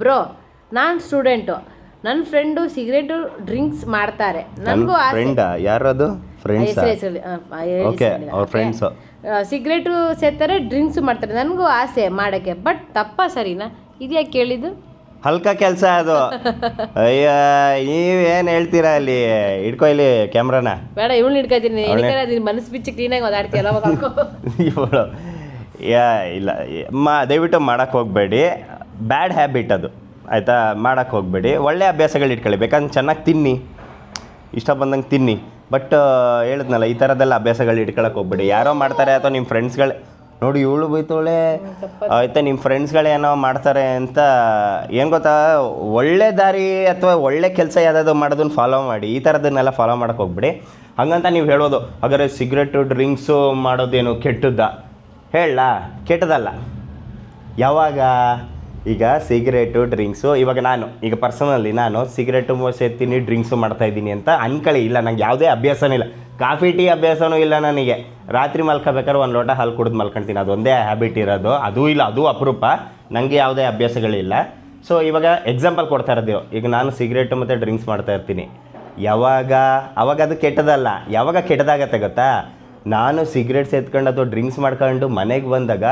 Bro ನಾನು student, ನನ್ನ friend cigarette drinks ಮಾಡ್ತಾರೆ, ನನಗೂ ಆಸೆ. ಫ್ರೆಂಡ್ ಯಾರದು? ಫ್ರೆಂಡ್ಸ್? ಓಕೆ, ಅವ್ರ ಫ್ರೆಂಡ್ಸು ಸಿಗರೇಟು ಸೇರ್ತಾರೆ, ಡ್ರಿಂಕ್ಸು ಮಾಡ್ತಾರೆ, ನನಗೂ ಆಸೆ ಮಾಡೋಕ್ಕೆ. ಬಟ್ ತಪ್ಪ ಸರಿನಾ? ಇದ್ಯಾಕೆ ಕೇಳಿದ್ದು? ಹಲ್ಕ ಕೆಲಸ ಅದು. ಅಯ್ಯ, ನೀವೇನು ಹೇಳ್ತೀರಾ? ಅಲ್ಲಿ ಇಟ್ಕೊ, ಇಲ್ಲಿ ಕ್ಯಾಮ್ರಾನ. ಬೇಡ, ಇವಳು ಹಿಡ್ಕೊತೀನಿ. ನಿನ್ನ ಮನಸ್ಸು ಬಿಚ್ಚಿ ಕ್ಲೀನಾಗಿ ಓದಾಡ್ತೀಯಲ್ಲ ಇವಳು. ಇಲ್ಲ ದಯವಿಟ್ಟು ಮಾಡೋಕ್ಕೆ ಹೋಗಬೇಡಿ. ಬ್ಯಾಡ್ ಹ್ಯಾಬಿಟ್ ಅದು, ಆಯಿತಾ? ಮಾಡೋಕ್ಕೆ ಹೋಗಬೇಡಿ. ಒಳ್ಳೆ ಅಭ್ಯಾಸಗಳು ಇಟ್ಕೊಳ್ಳಿ. ಬೇಕಂದ್ರೆ ಚೆನ್ನಾಗಿ ತಿನ್ನಿ, ಇಷ್ಟ ಬಂದಂಗೆ ತಿನ್ನಿ. ಬಟ್ ಹೇಳಿದ್ನಲ್ಲ, ಈ ಥರದ್ದೆಲ್ಲ ಅಭ್ಯಾಸಗಳು ಇಟ್ಕೊಳಕ್ಕೆ ಹೋಗ್ಬೇಡಿ. ಯಾರೋ ಮಾಡ್ತಾರೆ ಅಥವಾ ನಿಮ್ಮ ಫ್ರೆಂಡ್ಸ್ಗಳು ನೋಡಿ ಇವಳು ಬೈತೋಳೆ, ಆಯಿತಾ? ನಿಮ್ಮ ಫ್ರೆಂಡ್ಸ್ಗಳೇನೋ ಮಾಡ್ತಾರೆ ಅಂತ ಏನು ಗೊತ್ತಾ, ಒಳ್ಳೆ ದಾರಿ ಅಥವಾ ಒಳ್ಳೆ ಕೆಲಸ ಯಾವುದಾದ್ರು ಮಾಡೋದನ್ನ ಫಾಲೋ ಮಾಡಿ. ಈ ಥರದನ್ನೆಲ್ಲ ಫಾಲೋ ಮಾಡೋಕ್ಕೆ ಹೋಗ್ಬಿಡಿ. ಹಾಗಂತ ನೀವು ಹೇಳೋದು ಹಾಗಾದ್ರೆ ಸಿಗರೇಟು ಡ್ರಿಂಕ್ಸು ಮಾಡೋದೇನು ಕೆಟ್ಟದ್ದ? ಹೇಳ, ಕೆಟ್ಟದಲ್ಲ. ಯಾವಾಗ? ಈಗ ಸಿಗರೇಟು ಡ್ರಿಂಕ್ಸು, ಇವಾಗ ಈಗ ಪರ್ಸನಲಿ ನಾನು ಸಿಗರೇಟು ಸೇರ್ತೀನಿ, ಡ್ರಿಂಕ್ಸು ಮಾಡ್ತಾಯಿದ್ದೀನಿ ಅಂತ ಅನ್ಕೊಳ್ಳಿ. ಇಲ್ಲ, ನಂಗೆ ಯಾವುದೇ ಅಭ್ಯಾಸನೂ ಇಲ್ಲ, ಕಾಫಿ ಟೀ ಅಭ್ಯಾಸನೂ ಇಲ್ಲ ನನಗೆ. ರಾತ್ರಿ ಮಲ್ಕೋಬೇಕಾದ್ರೆ ಒಂದು ಲೋಟ ಹಾಲು ಕುಡಿದು ಮಲ್ಕೊಳ್ತೀನಿ, ಅದೊಂದೇ ಹ್ಯಾಬಿಟ್ ಇರೋದು. ಅದೂ ಇಲ್ಲ, ಅದು ಅಪರೂಪ. ನನಗೆ ಯಾವುದೇ ಅಭ್ಯಾಸಗಳಿಲ್ಲ. ಸೊ ಇವಾಗ ಎಕ್ಸಾಂಪಲ್ ಕೊಡ್ತಾ ಇರೋದು, ಈಗ ನಾನು ಸಿಗರೇಟು ಮತ್ತು ಡ್ರಿಂಕ್ಸ್ ಮಾಡ್ತಾ ಇರ್ತೀನಿ. ಅವಾಗ ಅದು ಕೆಟ್ಟದಲ್ಲ. ಯಾವಾಗ ಕೆಟ್ಟದಾಗತ್ತೆ ಗೊತ್ತಾ? ನಾನು ಸಿಗರೇಟ್ ಸೇದ್ಕೊಂಡು ಅಥವಾ ಡ್ರಿಂಕ್ಸ್ ಮಾಡ್ಕೊಂಡು ಮನೆಗೆ ಬಂದಾಗ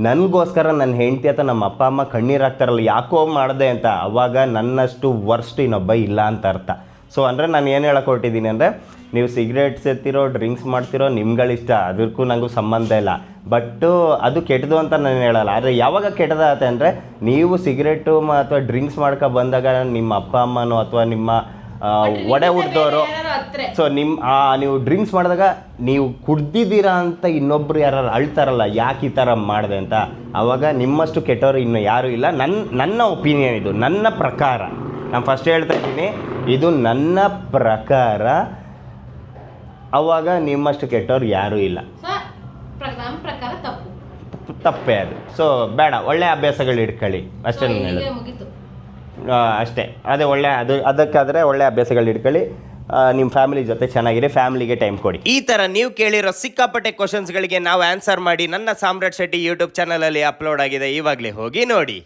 ನನಗೋಸ್ಕರ ನನ್ನ ಹೆಂಡತಿ ಅಥವಾ ನಮ್ಮ ಅಪ್ಪ ಅಮ್ಮ ಕಣ್ಣೀರು ಹಾಕ್ತಾರಲ್ಲ, ಯಾಕೋ ಮಾಡಿದೆ ಅಂತ, ಅವಾಗ ನನ್ನಷ್ಟು ವರ್ಸ್ಟ್ ಇನ್ನೊಬ್ಬ ಇಲ್ಲ ಅಂತ ಅರ್ಥ. ಸೊ ಅಂದರೆ ನಾನು ಏನು ಹೇಳಕ್ಕೆ ಹೊರಟಿದ್ದೀನಿ ಅಂದರೆ, ನೀವು ಸಿಗರೇಟ್ ಸೇರ್ತಿರೋ, ಡ್ರಿಂಕ್ಸ್ ಮಾಡ್ತಿರೋ, ನಿಮ್ಗಳಿಷ್ಟ, ಅದಕ್ಕೂ ನನಗೂ ಸಂಬಂಧ ಇಲ್ಲ. ಬಟ್ಟು ಅದು ಕೆಟ್ಟದು ಅಂತ ನಾನು ಹೇಳಲ್ಲ. ಆದರೆ ಯಾವಾಗ ಕೆಟ್ಟದಾಗತ್ತೆ ಅಂದರೆ, ನೀವು ಸಿಗರೇಟು ಅಥವಾ ಡ್ರಿಂಕ್ಸ್ ಮಾಡ್ಕೊ ಬಂದಾಗ ನಿಮ್ಮ ಅಪ್ಪ ಅಮ್ಮನೋ ಅಥವಾ ನಿಮ್ಮ ಒಡೆ ಹುಡ್ದವರು, ಸೊ ನೀವು ಡ್ರಿಂಕ್ಸ್ ಮಾಡಿದಾಗ ನೀವು ಕುಡ್ದಿದ್ದೀರಾ ಅಂತ ಇನ್ನೊಬ್ರು ಯಾರು ಅಳ್ತಾರಲ್ಲ, ಯಾಕೆ ಈ ಥರ ಮಾಡಿದೆ ಅಂತ, ಆವಾಗ ನಿಮ್ಮಷ್ಟು ಕೆಟ್ಟವರು ಇನ್ನೂ ಯಾರೂ ಇಲ್ಲ. ನನ್ನ ಒಪಿನಿಯನ್ ಇದು, ನನ್ನ ಪ್ರಕಾರ. ನಾನು ಫಸ್ಟ್ ಹೇಳ್ತಾ ಇದ್ದೀನಿ, ಇದು ನನ್ನ ಪ್ರಕಾರ. ಅವಾಗ ನಿಮ್ಮಷ್ಟು ಕೆಟ್ಟವ್ರು ಯಾರೂ ಇಲ್ಲ. ತಪ್ಪೇ ಅದು. ಸೊ ಬೇಡ, ಒಳ್ಳೆ ಅಭ್ಯಾಸಗಳು ಇಟ್ಕೊಳ್ಳಿ ಅಷ್ಟೇ ನಾನು ಹೇಳೋದು. ಅಷ್ಟೇ, ಅದೇ ಒಳ್ಳೆ ಅದಕ್ಕಾದರೆ ಒಳ್ಳೆ ಅಭ್ಯಾಸಗಳು ಇಟ್ಕೊಳ್ಳಿ. ನಿಮ್ಮ ಫ್ಯಾಮಿಲಿ ಜೊತೆ ಚೆನ್ನಾಗಿರಿ, ಫ್ಯಾಮಿಲಿಗೆ ಟೈಮ್ ಕೊಡಿ. ಈ ಥರ ನೀವು ಕೇಳಿರೋ ಸಿಕ್ಕಾಪಟ್ಟೆ ಕ್ವಶನ್ಸ್ಗಳಿಗೆ ನಾವು ಆನ್ಸರ್ ಮಾಡಿ ನನ್ನ ಸಾಮ್ರಾಟ್ ಶೆಟ್ಟಿ ಯೂಟ್ಯೂಬ್ ಚಾನಲಲ್ಲಿ ಅಪ್ಲೋಡ್ ಆಗಿದೆ. ಇವಾಗಲೇ ಹೋಗಿ ನೋಡಿ.